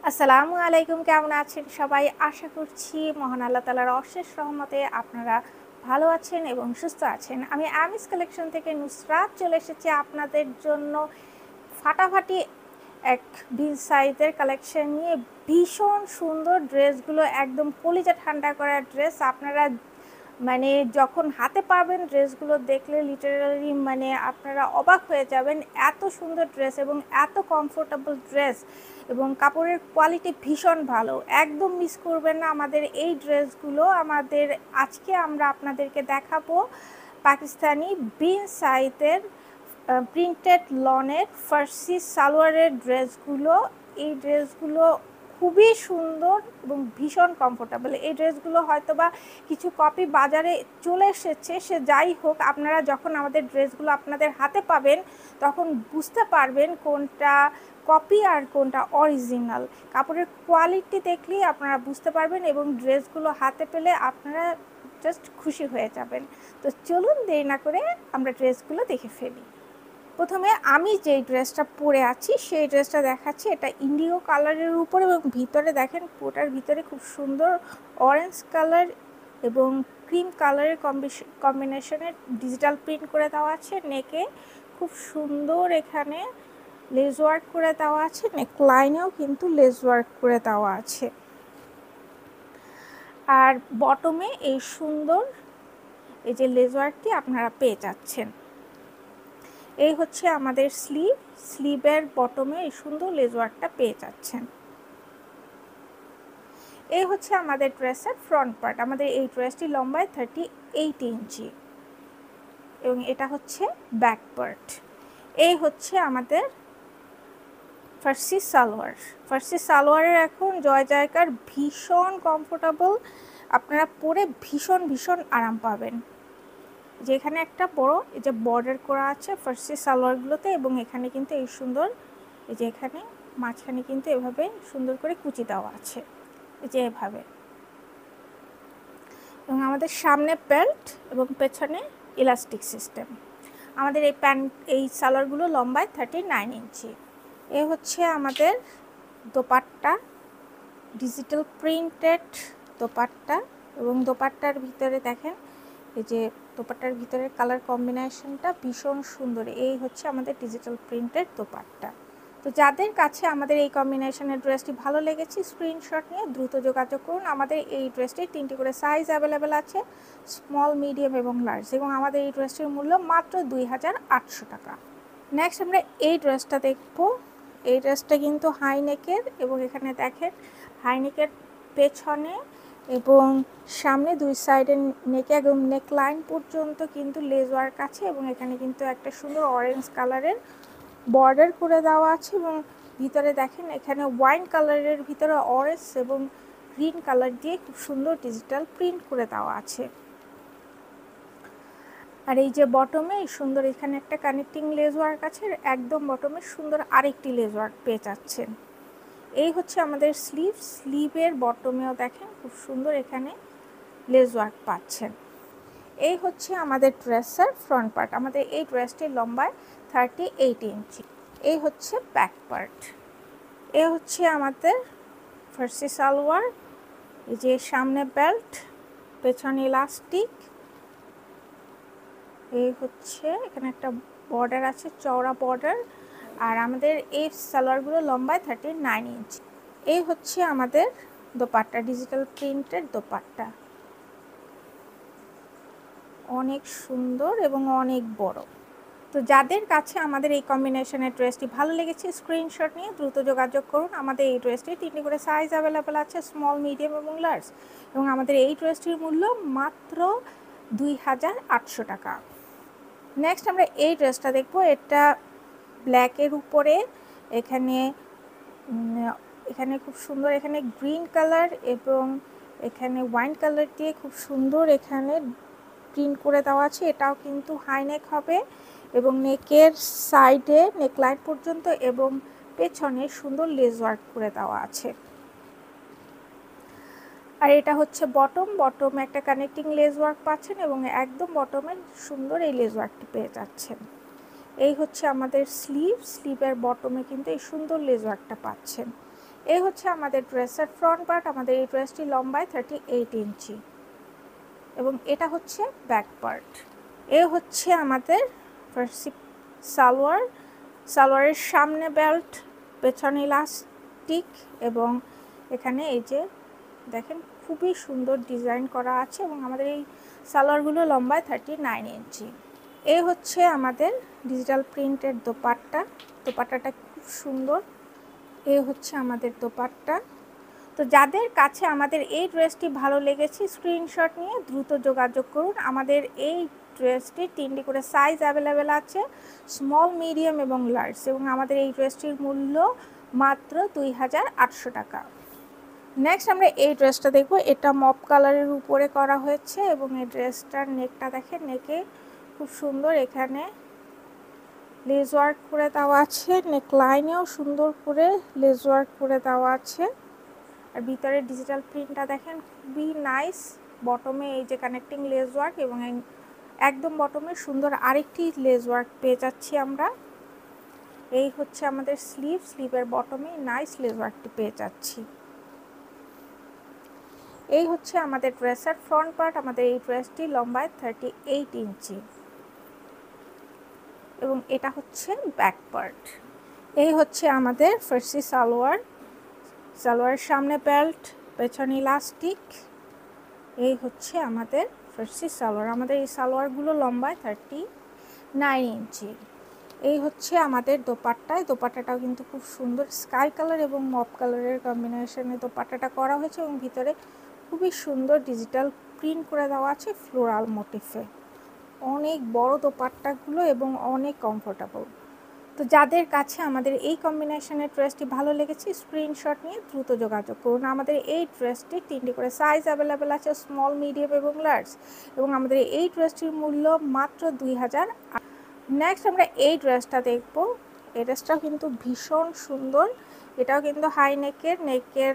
আসসালামু আলাইকুম, কেমন আছেন সবাই? আশা করছি মহান আল্লাহ তাআলার অশেষ রহমতে আপনারা ভালো আছেন এবং সুস্থ আছেন। আমি আমিস কালেকশন থেকে নুসরাত চলে এসেছি আপনাদের জন্য ফাটাফাটি এক বিগ সাইজের কালেকশন নিয়ে। ভীষণ সুন্দর ড্রেসগুলো, একদম কলিজা ঠান্ডা করা ড্রেস। আপনারা যখন হাতে পাবেন ড্রেসগুলো দেখলে লিটারালি আপনারা অবাক হয়ে যাবেন। এত সুন্দর ড্রেস এবং এত কমফোর্টেবল ড্রেস এবং কাপড়ের কোয়ালিটি ভীষণ ভালো, একদম মিস করবেন না আমাদের এই ড্রেসগুলো। আজকে আমরা আপনাদেরকে দেখাবো পাকিস্তানি বিন সাইজের প্রিন্টেড লনের ফার্সি সালোয়ারের ড্রেসগুলো। এই ড্রেসগুলো খুবই সুন্দর এবং ভীষণ কমফোর্টেবল। এই ড্রেসগুলো হয়তোবা কিছু কপি বাজারে চলে এসেছে, সে যাই হোক, আপনারা যখন আমাদের ড্রেসগুলো আপনাদের হাতে পাবেন তখন বুঝতে পারবেন কোনটা কপি আর কোনটা অরিজিনাল। কাপড়ের কোয়ালিটি দেখলেই আপনারা বুঝতে পারবেন এবং ড্রেসগুলো হাতে পেলে আপনারা জাস্ট খুশি হয়ে যাবেন। তো চলুন দেরি না করে আমরা ড্রেসগুলো দেখে ফেলি। প্রথমে আমি যেই ড্রেসটা পরে আছি সেই ড্রেসটা দেখাচ্ছি। এটা ইন্ডিগো কালারের উপর এবং ভিতরে দেখেন পুরোটার ভিতরে খুব সুন্দর অরেঞ্জ কালার এবং ক্রিম কালারের কম্বিনেশনের ডিজিটাল প্রিন্ট করে দেওয়া আছে। নেকে খুব সুন্দর এখানে লেস ওয়ার্ক করে দেওয়া আছে, নেকলাইনেও কিন্তু লেস ওয়ার্ক করে দেওয়া আছে। আর বটমে এই সুন্দর এই যে লেস ওয়ার্কটি আপনারা পেয়ে যাচ্ছেন। এই হচ্ছে আমাদের স্লিভের বটমে এই সুন্দর লেস ওয়ার্কটা পেয়ে যাচ্ছেন। এই হচ্ছে আমাদের ড্রেসের ফ্রন্ট পার্ট। আমাদের এই ড্রেসটি লম্বায় 38 ইঞ্চি এবং এটা হচ্ছে ব্যাক পার্ট। এই হচ্ছে আমাদের ফার্সি সালোয়ারের এখন জয় জয়কার, ভীষণ কমফোর্টেবল, আপনারা পরে ভীষণ আরাম পাবেন। যেখানে একটা বড় এই যে বর্ডার করা আছে ফার্সি সালোয়ারগুলোতে এবং এখানে কিন্তু এই সুন্দর এই যে এখানে মাঝখানে কিন্তু এভাবে সুন্দর করে কুচি দেওয়া আছে, এই যে এভাবে। এবং আমাদের সামনে বেল্ট এবং পেছনে ইলাস্টিক সিস্টেম। আমাদের এই সালোয়ারগুলো লম্বায় 39 ইঞ্চি। এ হচ্ছে আমাদের দোপাট্টা, ডিজিটাল প্রিন্টেড দোপাট্টা এবং দোপাট্টার ভিতরে দেখেন এই যে দোপাট্টার ভিতরের কালার কম্বিনেশনটা ভীষণ সুন্দর। এই হচ্ছে আমাদের ডিজিটাল প্রিন্টেড দোপাট্টা। তো যাদের কাছে আমাদের এই কম্বিনেশনের ড্রেসটি ভালো লেগেছে স্ক্রিনশট নিয়ে দ্রুত যোগাযোগ করুন। আমাদের এই ড্রেসটির 3টি করে সাইজ অ্যাভেলেবেল আছে, স্মল, মিডিয়াম এবং লার্জ, এবং আমাদের এই ড্রেসটির মূল্য মাত্র 2800 টাকা। নেক্সট আমরা এই ড্রেসটা দেখব। এই ড্রেসটা কিন্তু হাই নেকের এবং এখানে দেখেন হাই নেকের পেছনে এবং সামনে দুই সাইডে নেকে এবং নেক লাইন পর্যন্ত কিন্তু লেস ওয়ার্ক আছে এবং এখানে কিন্তু একটা সুন্দর অরেঞ্জ কালারের বর্ডার করে দেওয়া আছে এবং ভিতরে দেখেন এখানে ওয়াইন কালারের ভিতরে অরেঞ্জ এবং গ্রিন কালার দিয়ে খুব সুন্দর ডিজিটাল প্রিন্ট করে দেওয়া আছে। আর এই যে বটমে সুন্দর এখানে একটা কানেক্টিং লেস ওয়ার্ক আছে, একদম বটমে সুন্দর আরেকটি লেস ওয়ার্ক পেয়ে যাচ্ছেন। এই হচ্ছে আমাদের স্লিভের বটমেও দেখেন খুব সুন্দর এখানে লেস ওয়ার্ক পাচ্ছেন। এই হচ্ছে আমাদের ড্রেসের ফ্রন্ট পার্ট। আমাদের এই ড্রেসটির লম্বায় 38 ইঞ্চি। এই হচ্ছে ব্যাক পার্ট। এই হচ্ছে আমাদের ফার্সি সালোয়ার, এই যে সামনে বেল্ট, পেছনে ইলাস্টিক। এই হচ্ছে এখানে একটা বর্ডার আছে, চওড়া বর্ডার। আর আমাদের এই সালোয়ারগুলো লম্বায় 39 ইঞ্চি। এই হচ্ছে আমাদের দোপাট্টা, ডিজিটাল প্রিন্টের দোপাট্টা, অনেক সুন্দর এবং অনেক বড়। তো যাদের কাছে আমাদের এই কম্বিনেশনের ড্রেসটি ভালো লেগেছে স্ক্রিনশট নিয়ে দ্রুত যোগাযোগ করুন। আমাদের এই ড্রেসটির 3টি করে সাইজ অ্যাভেলেবেল আছে, স্মল, মিডিয়াম এবং লার্জ, এবং আমাদের এই ড্রেসটির মূল্য মাত্র 2800 টাকা। নেক্সট আমরা এই ড্রেসটা দেখব। এটা ব্ল্যাকের উপরে এখানে খুব সুন্দর এখানে গ্রিন কালার এবং এখানে ওয়াইন কালার দিয়ে খুব সুন্দর এখানে প্রিন্ট করে দেওয়া আছে। এটাও কিন্তু হাই নেক হবে এবং নেকের সাইডে নেকলাইন পর্যন্ত এবং পেছনে সুন্দর লেস ওয়ার্ক করে দেওয়া আছে। আর এটা হচ্ছে বটমে একটা কানেক্টিং লেস ওয়ার্ক পাচ্ছেন এবং একদম বটমে সুন্দর এই লেস ওয়ার্কটি পেয়ে যাচ্ছেন। এই হচ্ছে আমাদের স্লিভের বটমে কিন্তু এই সুন্দর লেস ওয়ার্কটা পাচ্ছেন। এই হচ্ছে আমাদের ড্রেসের ফ্রন্ট পার্ট। আমাদের এই ড্রেসটি লম্বায় 38 ইঞ্চি এবং এটা হচ্ছে ব্যাক পার্ট। এ হচ্ছে আমাদের ফার্সি সালোয়ার। সালোয়ারের সামনে বেল্ট, পেছনে ইলাস্টিক এবং এখানে এই যে দেখেন খুবই সুন্দর ডিজাইন করা আছে এবং আমাদের এই সালোয়ারগুলো লম্বায় 39 ইঞ্চি। এ হচ্ছে আমাদের ডিজিটাল প্রিন্টের দোপাট্টা। দোপাট্টাটা খুব সুন্দর। এ হচ্ছে আমাদের দোপাট্টা। তো যাদের কাছে আমাদের এই ড্রেসটি ভালো লেগেছে স্ক্রিনশট নিয়ে দ্রুত যোগাযোগ করুন। আমাদের এই ড্রেসটির 3টি করে সাইজ অ্যাভেলেবেল আছে, স্মল, মিডিয়াম এবং লার্জ, এবং আমাদের এই ড্রেসটির মূল্য মাত্র 2800 টাকা। নেক্সট আমরা এই ড্রেসটা দেখব। এটা মপ কালারের উপরে করা হয়েছে এবং এই ড্রেসটার নেকটা দেখেন, নেকে খুব সুন্দর এখানে লেস ওয়ার্ক করে দেওয়া আছে, নেক লাইনেও সুন্দর করে লেস ওয়ার্ক করে দেওয়া আছে। আর ভিতরে ডিজিটাল প্রিন্টটা দেখেন খুবই নাইস। বটমে এই যে কানেক্টিং লেস ওয়ার্ক এবং একদম বটমে সুন্দর আরেকটি লেস ওয়ার্ক পেয়ে যাচ্ছি আমরা। এই হচ্ছে আমাদের স্লিভ, স্লিভের বটমে নাইস লেস ওয়ার্কটি পেয়ে যাচ্ছি। এই হচ্ছে আমাদের ড্রেসের ফ্রন্ট পার্ট। আমাদের এই ড্রেসটি লম্বায় 38 ইঞ্চি এবং এটা হচ্ছে ব্যাক পার্ট। এই হচ্ছে আমাদের ফার্সি সালোয়ার। সালোয়ারের সামনে বেল্ট, পেছনে ইলাস্টিক। এই হচ্ছে আমাদের ফার্সি সালোয়ার। আমাদের এই সালোয়ারগুলো লম্বায় 39 ইঞ্চি। এই হচ্ছে আমাদের দোপাট্টায়। দোপাট্টাটাও কিন্তু খুব সুন্দর স্কাই কালার এবং মপ কালারের কম্বিনেশনে দোপাট্টাটা করা হয়েছে এবং ভিতরে খুবই সুন্দর ডিজিটাল প্রিন্ট করে দেওয়া আছে ফ্লোরাল মোটিফে। অনেক বড় দোপাট্টাগুলো এবং অনেক কমফোর্টেবল। তো যাদের কাছে আমাদের এই কম্বিনেশনের ড্রেসটি ভালো লেগেছে স্ক্রিনশট নিয়ে দ্রুত যোগাযোগ করুন। আমাদের এই ড্রেসটি 3টি করে সাইজ অ্যাভেলেবেল আছে, স্মল, মিডিয়াম এবং লার্জ, এবং আমাদের এই ড্রেসটির মূল্য মাত্র 2000। নেক্সট আমরা এই ড্রেসটা দেখব। এই ড্রেসটাও কিন্তু ভীষণ সুন্দর। এটাও কিন্তু হাই নেকের, নেকের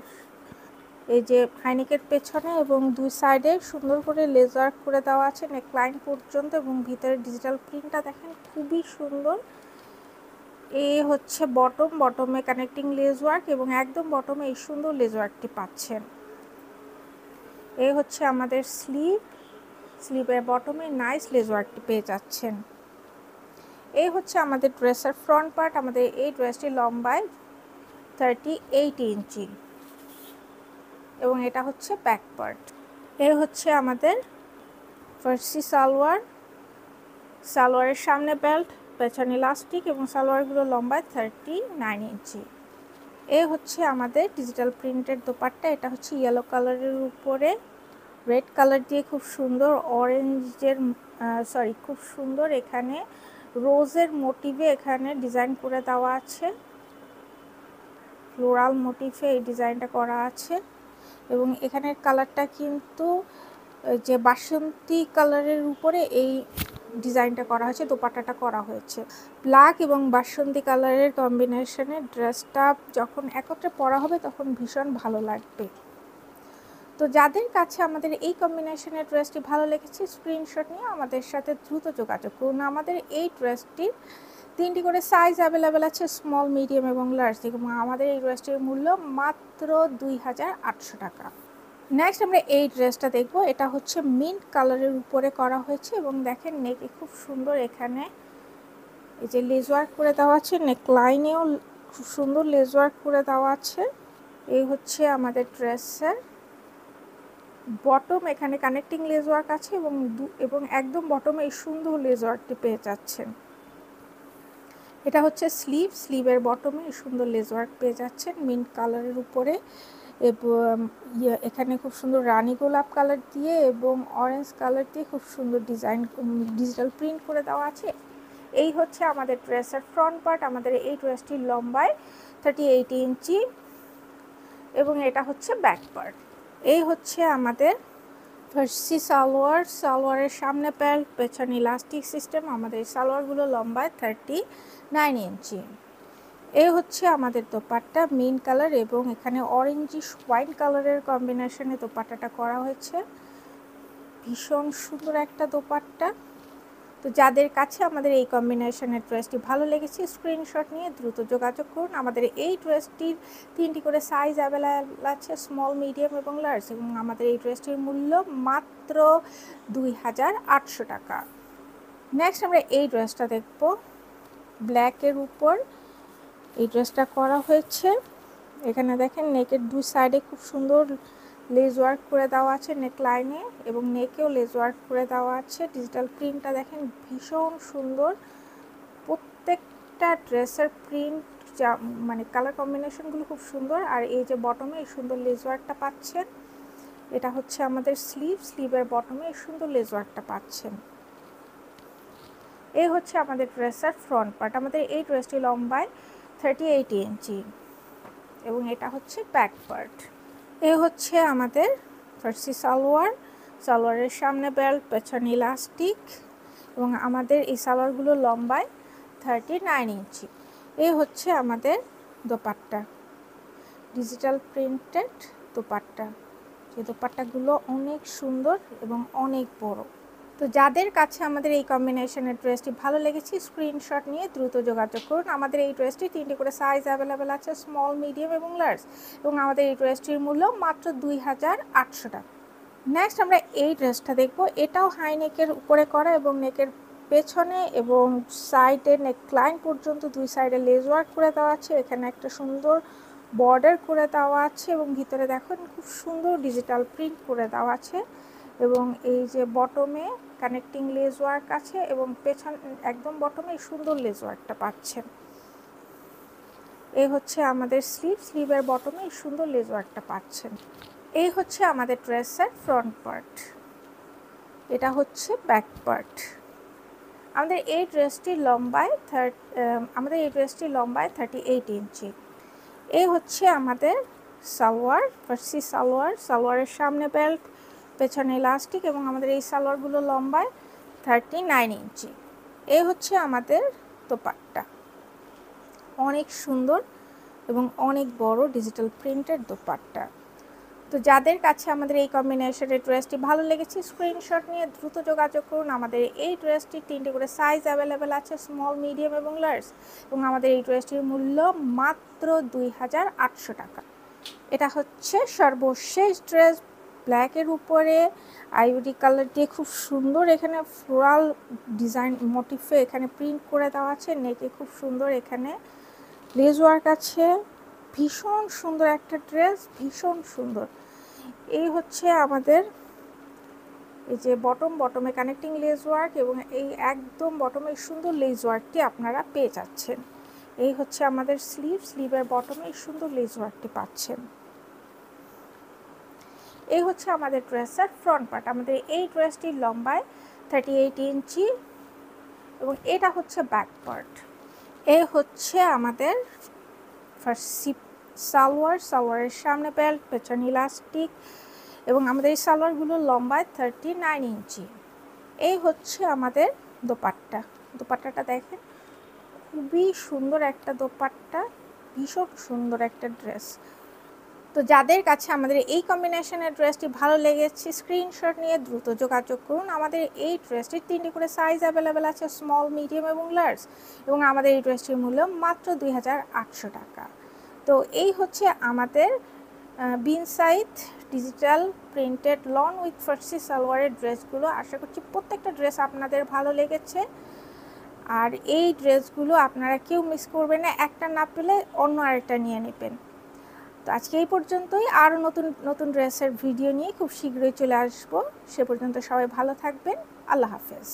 এই যে হাই নেকের পেছনে এবং দুই সাইডে সুন্দর করে লেস ওয়ার্ক করে দেওয়া আছে নেকলাইন পর্যন্ত এবং ভিতরে ডিজিটাল প্রিন্টটা দেখেন খুবই সুন্দর। এ হচ্ছে বটম, বটমে কানেক্টিং লেস ওয়ার্ক এবং একদম বটমে এই সুন্দর লেস ওয়ার্কটি পাচ্ছেন। এ হচ্ছে আমাদের স্লিভ, স্লিভের বটমে নাইস লেস ওয়ার্কটি পেয়ে যাচ্ছেন। এই হচ্ছে আমাদের ড্রেসের ফ্রন্ট পার্ট। আমাদের এই ড্রেসটি লম্বায় 38 ইঞ্চি এবং এটা হচ্ছে ব্যাক পার্ট। এই হচ্ছে আমাদের ফার্সি সালোয়ার। সালোয়ারের সামনে বেল্ট, পেছনে ইলাস্টিক এবং সালোয়ারগুলো লম্বায় 39 ইঞ্চি। এ হচ্ছে আমাদের ডিজিটাল প্রিন্টের দোপাট্টা। এটা হচ্ছে ইয়েলো কালারের উপরে রেড কালার দিয়ে খুব সুন্দর অরেঞ্জের খুব সুন্দর এখানে রোজের মোটিভে এখানে ডিজাইন করে দেওয়া আছে, ফ্লোরাল মোটিভে এই ডিজাইনটা করা আছে এবং এখানের কালারটা কিন্তু যে বাসন্তী কালারের উপরে এই ডিজাইনটা করা হয়েছে, দোপাট্টাটা করা হয়েছে ব্ল্যাক এবং বাসন্তী কালারের কম্বিনেশনে। ড্রেসটা যখন একত্রে পরা হবে তখন ভীষণ ভালো লাগবে। তো যাদের কাছে আমাদের এই কম্বিনেশনের ড্রেসটি ভালো লেগেছে স্ক্রিনশট নিয়ে আমাদের সাথে দ্রুত যোগাযোগ করুন। আমাদের এই ড্রেসটির 3টি করে সাইজ অ্যাভেলেবেল আছে, স্মল, মিডিয়াম এবং লার্জ, এবং আমাদের এই ড্রেসটির মূল্য মাত্র 2800 টাকা। নেক্সট আমরা এই ড্রেসটা দেখব। এটা হচ্ছে মিন্ট কালারের উপরে করা হয়েছে এবং দেখেন নেকে খুব সুন্দর এখানে এই যে লেস ওয়ার্ক করে দেওয়া আছে, নেক লাইনেও খুব সুন্দর লেস ওয়ার্ক করে দেওয়া আছে। এই হচ্ছে আমাদের ড্রেসের বটম, এখানে কানেক্টিং লেস ওয়ার্ক আছে এবং একদম বটমে এই সুন্দর লেস ওয়ার্কটি পেয়ে যাচ্ছেন। এটা হচ্ছে স্লিভ, স্লিভের বটমে এই সুন্দর লেস ওয়ার্ক পেয়ে যাচ্ছেন মিন্ট কালারের উপরে এবং এখানে খুব সুন্দর রানী গোলাপ কালার দিয়ে এবং অরেঞ্জ কালার দিয়ে খুব সুন্দর ডিজিটাল প্রিন্ট করে দেওয়া আছে। এই হচ্ছে আমাদের ড্রেসের ফ্রন্ট পার্ট। আমাদের এই ড্রেসটির লম্বায় 38 ইঞ্চি এবং এটা হচ্ছে ব্যাক পার্ট। এই হচ্ছে আমাদের ফার্সি সালোয়ার। সালোয়ারের সামনে বেল্ট, পেছনে ইলাস্টিক সিস্টেম। আমাদের এই সালোয়ারগুলো লম্বায় 39 ইঞ্চি। এই হচ্ছে আমাদের দোপাট্টা, মিন্ট কালার এবং এখানে অরেঞ্জিশ হোয়াইট কালারের কম্বিনেশনে দোপাট্টাটা করা হয়েছে। ভীষণ সুন্দর একটা দোপাট্টা। তো যাদের কাছে আমাদের এই কম্বিনেশনের ড্রেসটি ভালো লেগেছে স্ক্রিনশট নিয়ে দ্রুত যোগাযোগ করুন। আমাদের এই ড্রেসটির 3টি করে সাইজ অ্যাভেলেবল আছে, স্মল, মিডিয়াম এবং লার্জ, এবং আমাদের এই ড্রেসটির মূল্য মাত্র 2800 টাকা। নেক্সট আমরা এই ড্রেসটা দেখব, ব্ল্যাকের উপর এই ড্রেসটা করা হয়েছে। এখানে দেখেন নেকের দুই সাইডে খুব সুন্দর লেস ওয়ার্ক করে দেওয়া আছে নেক লাইনে, এবং নেকেও লেস ওয়ার্ক করে দেওয়া আছে। ডিজিটাল প্রিন্টটা দেখেন ভীষণ সুন্দর, প্রত্যেকটা ড্রেসের প্রিন্ট যা মানে কালার কম্বিনেশনগুলো খুব সুন্দর। আর এই যে বটমে এই সুন্দর লেস ওয়ার্কটা পাচ্ছেন, এটা হচ্ছে আমাদের স্লিভের বটমে এই সুন্দর লেস ওয়ার্কটা পাচ্ছেন। এই হচ্ছে আমাদের ড্রেসের ফ্রন্ট পার্ট। আমাদের এই ড্রেসটি লম্বায় 38 ইঞ্চি, এবং এটা হচ্ছে ব্যাক পার্ট। এই হচ্ছে আমাদের ফার্সি সালোয়ারের সামনে বেল্ট, পেছনে ইলাস্টিক, এবং আমাদের এই সালোয়ারগুলো লম্বায় 39 ইঞ্চি। এই হচ্ছে আমাদের দোপাট্টা, ডিজিটাল প্রিন্টেড দোপাট্টা। যে দোপাট্টাগুলো অনেক সুন্দর এবং অনেক বড়। তো যাদের কাছে আমাদের এই কম্বিনেশনের ড্রেসটি ভালো লেগেছে স্ক্রিনশট নিয়ে দ্রুত যোগাযোগ করুন। আমাদের এই ড্রেসটি 3টি করে সাইজ অ্যাভেলেবেল আছে, স্মল, মিডিয়াম এবং লার্জ, এবং আমাদের এই ড্রেসটির মূল্য মাত্র 2800 টাকা। নেক্সট আমরা এই ড্রেসটা দেখব। এটাও হাই নেকের উপরে করা, এবং নেকের পেছনে এবং সাইডে নেক লাইন পর্যন্ত দুই সাইডে লেস ওয়ার্ক করে দেওয়া আছে। এখানে একটা সুন্দর বর্ডার করে দেওয়া আছে, এবং ভিতরে দেখুন খুব সুন্দর ডিজিটাল প্রিন্ট করে দেওয়া আছে, এবং এই যে বটমে কানেক্টিং লেস ওয়ার্ক আছে, এবং পেছন একদম বটমে এই সুন্দর লেস ওয়ার্কটা পাচ্ছেন। এই হচ্ছে আমাদের স্লিভের বটমে এই সুন্দর লেস ওয়ার্কটা পাচ্ছেন। এই হচ্ছে আমাদের ড্রেসের ফ্রন্ট পার্ট, এটা হচ্ছে ব্যাক পার্ট। আমাদের এই ড্রেসটি লম্বায় 38 ইঞ্চি। এই হচ্ছে আমাদের ফার্সি সালোয়ারের সামনে বেল্ট, পেছনে ইলাস্টিক, এবং আমাদের এই সালোয়ারগুলো লম্বায় 39 ইঞ্চি। এই হচ্ছে আমাদের দোপাট্টা, অনেক সুন্দর এবং অনেক বড় ডিজিটাল প্রিন্টেড দোপাট্টা। তো যাদের কাছে আমাদের এই কম্বিনেশনের ড্রেসটি ভালো লেগেছে স্ক্রিনশট নিয়ে দ্রুত যোগাযোগ করুন। আমাদের এই ড্রেসটির 3টি করে সাইজ অ্যাভেলেবেল আছে, স্মল, মিডিয়াম এবং লার্জ, এবং আমাদের এই ড্রেসটির মূল্য মাত্র 2800 টাকা। এটা হচ্ছে সর্বশেষ ড্রেস, ব্ল্যাকের উপরে আইভরি কালার দিয়ে খুব সুন্দর এখানে ফ্লোরাল ডিজাইন মোটিফে এখানে প্রিন্ট করে দেওয়া আছে। নেকে খুব সুন্দর এখানে লেস ওয়ার্ক আছে, ভীষণ সুন্দর একটা ড্রেস, ভীষণ সুন্দর। এই হচ্ছে আমাদের এই যে বটমে কানেক্টিং লেস ওয়ার্ক, এবং এই একদম বটমে সুন্দর লেস ওয়ার্কটি আপনারা পেয়ে যাচ্ছেন। এই হচ্ছে আমাদের স্লিভের বটমে এই সুন্দর লেস ওয়ার্কটি পাচ্ছেন। এই হচ্ছে আমাদের ড্রেসের ফ্রন্ট পার্ট। আমাদের এই ড্রেসটির লম্বায় 38 ইঞ্চি, এবং এটা হচ্ছে ব্যাক পার্ট। এই হচ্ছে আমাদের ফার্সি সালোয়ারের সামনে বেল্ট, পেছনে ইলাস্টিক, এবং আমাদের এই সালোয়ারগুলো লম্বায় 39 ইঞ্চি। এই হচ্ছে আমাদের দোপাট্টাটা দেখেন, খুবই সুন্দর একটা দোপাট্টা, ভীষণ সুন্দর একটা ড্রেস। তো যাদের কাছে আমাদের এই কম্বিনেশনের ড্রেসটি ভালো লেগেছে স্ক্রিনশট নিয়ে দ্রুত যোগাযোগ করুন। আমাদের এই ড্রেসটির 3টি করে সাইজ অ্যাভেলেবেল আছে, স্মল, মিডিয়াম এবং লার্জ, এবং আমাদের এই ড্রেসটির মূল্য মাত্র 2800 টাকা। তো এই হচ্ছে আমাদের বিনসাইড ডিজিটাল প্রিন্টেড লন উইথ ফার্সি সালোয়ারের ড্রেসগুলো। আশা করছি প্রত্যেকটা ড্রেস আপনাদের ভালো লেগেছে, আর এই ড্রেসগুলো আপনারা কেউ মিস করবেন না, একটা না পেলে অন্য আরেকটা নিয়ে নেবেন। তো আজকে এই পর্যন্তই, আরও নতুন ড্রেসের ভিডিও নিয়ে খুব শীঘ্রই চলে আসবো। সে পর্যন্ত সবাই ভালো থাকবেন, আল্লাহ হাফেজ।